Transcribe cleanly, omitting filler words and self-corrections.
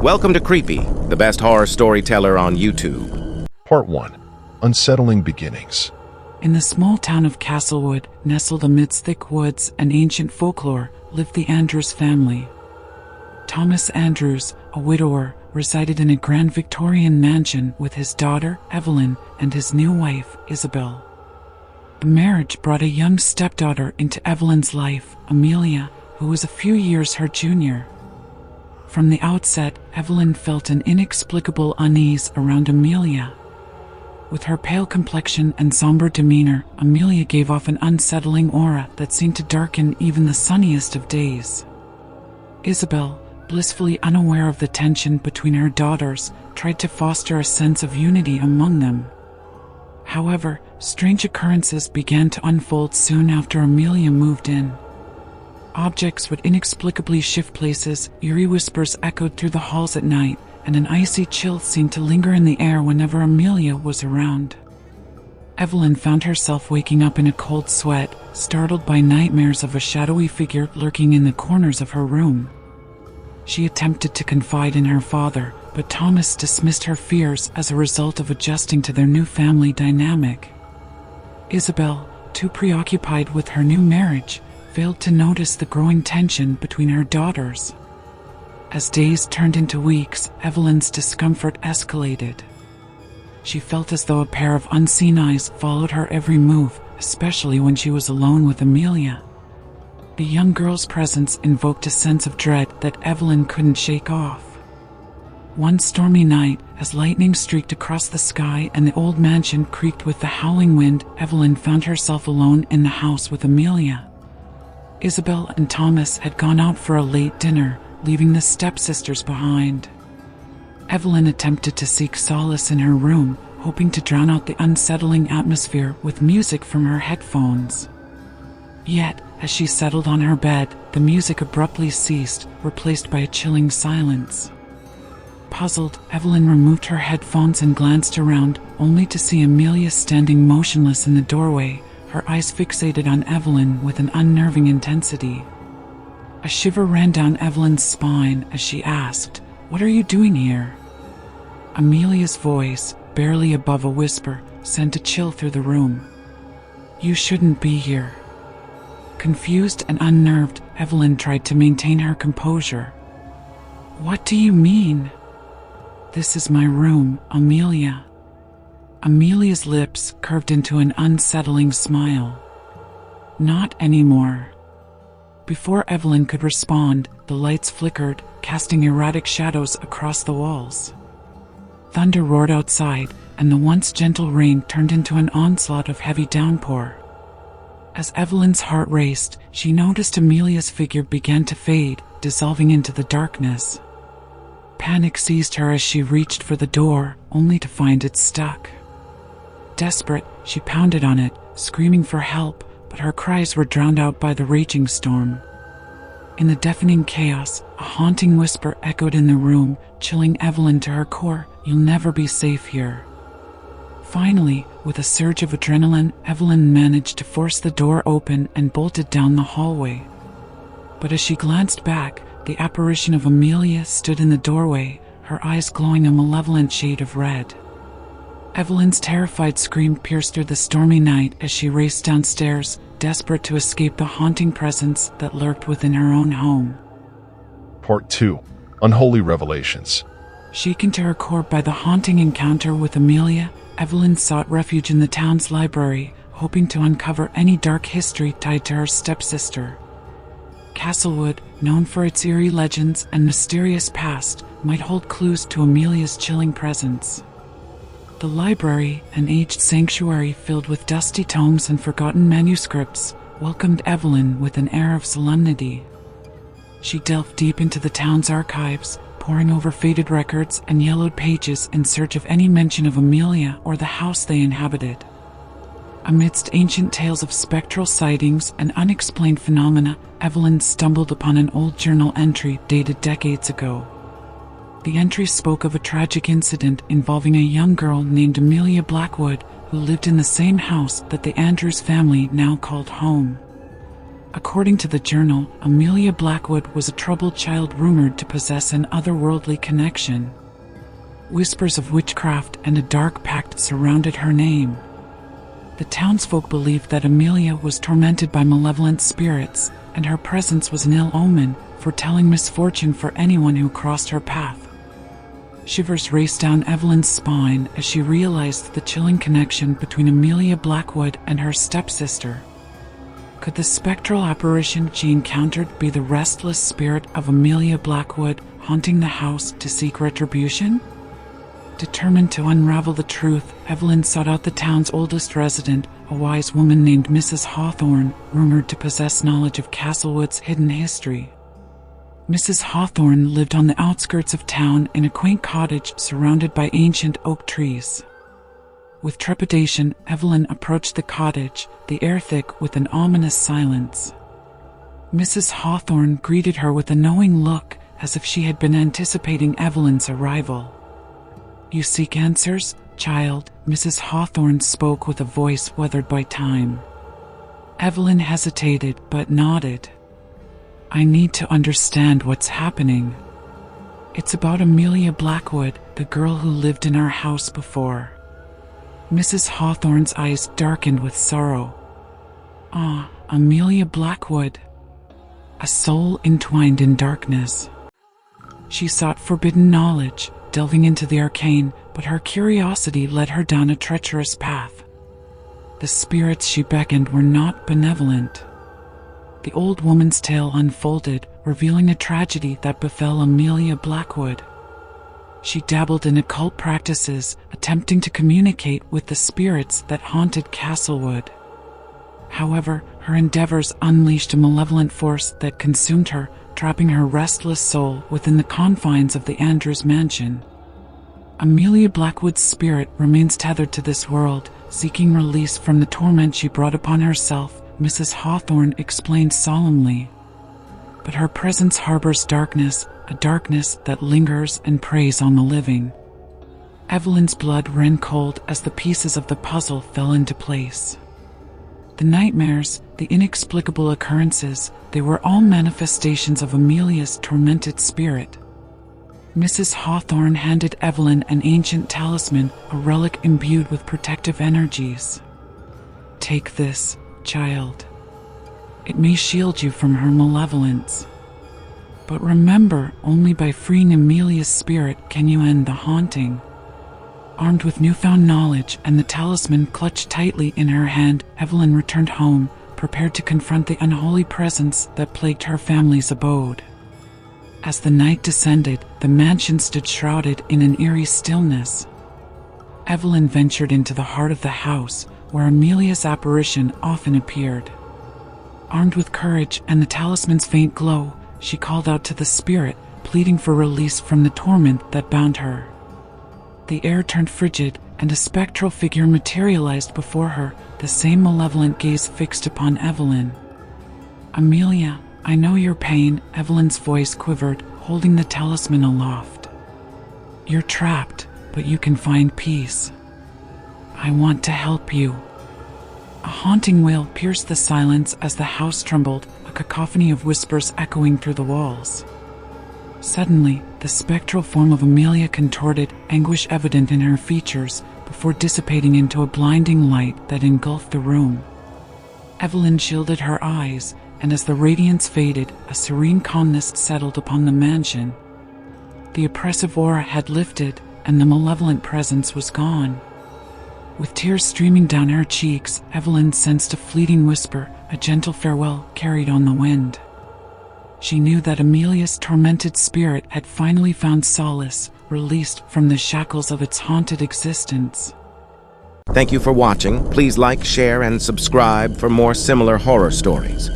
Welcome to Creepy, the best horror storyteller on YouTube. Part 1. Unsettling Beginnings. In the small town of Castlewood, nestled amidst thick woods and ancient folklore, lived the Andrews family. Thomas Andrews, a widower, resided in a grand Victorian mansion with his daughter, Evelyn, and his new wife, Isabel. The marriage brought a young stepdaughter into Evelyn's life, Amelia, who was a few years her junior. From the outset, Evelyn felt an inexplicable unease around Amelia. With her pale complexion and somber demeanor, Amelia gave off an unsettling aura that seemed to darken even the sunniest of days. Isabel, blissfully unaware of the tension between her daughters, tried to foster a sense of unity among them. However, strange occurrences began to unfold soon after Amelia moved in. Objects would inexplicably shift places, eerie whispers echoed through the halls at night, and an icy chill seemed to linger in the air whenever Amelia was around. Evelyn found herself waking up in a cold sweat, startled by nightmares of a shadowy figure lurking in the corners of her room. She attempted to confide in her father, but Thomas dismissed her fears as a result of adjusting to their new family dynamic. Isabel, too preoccupied with her new marriage, failed to notice the growing tension between her daughters. As days turned into weeks, Evelyn's discomfort escalated. She felt as though a pair of unseen eyes followed her every move, especially when she was alone with Amelia. The young girl's presence invoked a sense of dread that Evelyn couldn't shake off. One stormy night, as lightning streaked across the sky and the old mansion creaked with the howling wind, Evelyn found herself alone in the house with Amelia. Isabel and Thomas had gone out for a late dinner, leaving the stepsisters behind. Evelyn attempted to seek solace in her room, hoping to drown out the unsettling atmosphere with music from her headphones. Yet, as she settled on her bed, the music abruptly ceased, replaced by a chilling silence. Puzzled, Evelyn removed her headphones and glanced around, only to see Amelia standing motionless in the doorway, her eyes fixated on Evelyn with an unnerving intensity. A shiver ran down Evelyn's spine as she asked, "What are you doing here?" Amelia's voice, barely above a whisper, sent a chill through the room. "You shouldn't be here." Confused and unnerved, Evelyn tried to maintain her composure. "What do you mean?" "This is my room, Amelia." Amelia's lips curved into an unsettling smile. "Not anymore." Before Evelyn could respond, the lights flickered, casting erratic shadows across the walls. Thunder roared outside, and the once gentle rain turned into an onslaught of heavy downpour. As Evelyn's heart raced, she noticed Amelia's figure began to fade, dissolving into the darkness. Panic seized her as she reached for the door, only to find it stuck. Desperate, she pounded on it, screaming for help, but her cries were drowned out by the raging storm. In the deafening chaos, a haunting whisper echoed in the room, chilling Evelyn to her core, "You'll never be safe here." Finally, with a surge of adrenaline, Evelyn managed to force the door open and bolted down the hallway. But as she glanced back, the apparition of Amelia stood in the doorway, her eyes glowing a malevolent shade of red. Evelyn's terrified scream pierced through the stormy night as she raced downstairs, desperate to escape the haunting presence that lurked within her own home. Part 2. Unholy Revelations. Shaken to her core by the haunting encounter with Amelia, Evelyn sought refuge in the town's library, hoping to uncover any dark history tied to her stepsister. Castlewood, known for its eerie legends and mysterious past, might hold clues to Amelia's chilling presence. The library, an aged sanctuary filled with dusty tomes and forgotten manuscripts, welcomed Evelyn with an air of solemnity. She delved deep into the town's archives, poring over faded records and yellowed pages in search of any mention of Amelia or the house they inhabited. Amidst ancient tales of spectral sightings and unexplained phenomena, Evelyn stumbled upon an old journal entry dated decades ago. The entry spoke of a tragic incident involving a young girl named Amelia Blackwood, who lived in the same house that the Andrews family now called home. According to the journal, Amelia Blackwood was a troubled child rumored to possess an otherworldly connection. Whispers of witchcraft and a dark pact surrounded her name. The townsfolk believed that Amelia was tormented by malevolent spirits, and her presence was an ill omen, foretelling misfortune for anyone who crossed her path. Shivers raced down Evelyn's spine as she realized the chilling connection between Amelia Blackwood and her stepsister. Could the spectral apparition she encountered be the restless spirit of Amelia Blackwood haunting the house to seek retribution? Determined to unravel the truth, Evelyn sought out the town's oldest resident, a wise woman named Mrs. Hawthorne, rumored to possess knowledge of Castlewood's hidden history. Mrs. Hawthorne lived on the outskirts of town in a quaint cottage surrounded by ancient oak trees. With trepidation, Evelyn approached the cottage, the air thick with an ominous silence. Mrs. Hawthorne greeted her with a knowing look, as if she had been anticipating Evelyn's arrival. "You seek answers, child," Mrs. Hawthorne spoke with a voice weathered by time. Evelyn hesitated but nodded. "I need to understand what's happening. It's about Amelia Blackwood, the girl who lived in our house before." Mrs. Hawthorne's eyes darkened with sorrow. "Ah, Amelia Blackwood. A soul entwined in darkness. She sought forbidden knowledge, delving into the arcane, but her curiosity led her down a treacherous path. The spirits she beckoned were not benevolent." The old woman's tale unfolded, revealing a tragedy that befell Amelia Blackwood. She dabbled in occult practices, attempting to communicate with the spirits that haunted Castlewood. However, her endeavors unleashed a malevolent force that consumed her, trapping her restless soul within the confines of the Andrews mansion. Amelia Blackwood's spirit remains tethered to this world, seeking release from the torment she brought upon herself, Mrs. Hawthorne explained solemnly. But her presence harbors darkness, a darkness that lingers and preys on the living. Evelyn's blood ran cold as the pieces of the puzzle fell into place. The nightmares, the inexplicable occurrences, they were all manifestations of Amelia's tormented spirit. Mrs. Hawthorne handed Evelyn an ancient talisman, a relic imbued with protective energies. "Take this, child. It may shield you from her malevolence. But remember, only by freeing Amelia's spirit can you end the haunting." Armed with newfound knowledge and the talisman clutched tightly in her hand, Evelyn returned home, prepared to confront the unholy presence that plagued her family's abode. As the night descended, the mansion stood shrouded in an eerie stillness. Evelyn ventured into the heart of the house, where Amelia's apparition often appeared. Armed with courage and the talisman's faint glow, she called out to the spirit, pleading for release from the torment that bound her. The air turned frigid, and a spectral figure materialized before her, the same malevolent gaze fixed upon Evelyn. "Amelia, I know your pain," Evelyn's voice quivered, holding the talisman aloft. "You're trapped, but you can find peace. I want to help you." A haunting wail pierced the silence as the house trembled, a cacophony of whispers echoing through the walls. Suddenly, the spectral form of Amelia contorted, anguish evident in her features, before dissipating into a blinding light that engulfed the room. Evelyn shielded her eyes, and as the radiance faded, a serene calmness settled upon the mansion. The oppressive aura had lifted, and the malevolent presence was gone. With tears streaming down her cheeks, Evelyn sensed a fleeting whisper, a gentle farewell carried on the wind. She knew that Amelia's tormented spirit had finally found solace, released from the shackles of its haunted existence. Thank you for watching. Please like, share, and subscribe for more similar horror stories.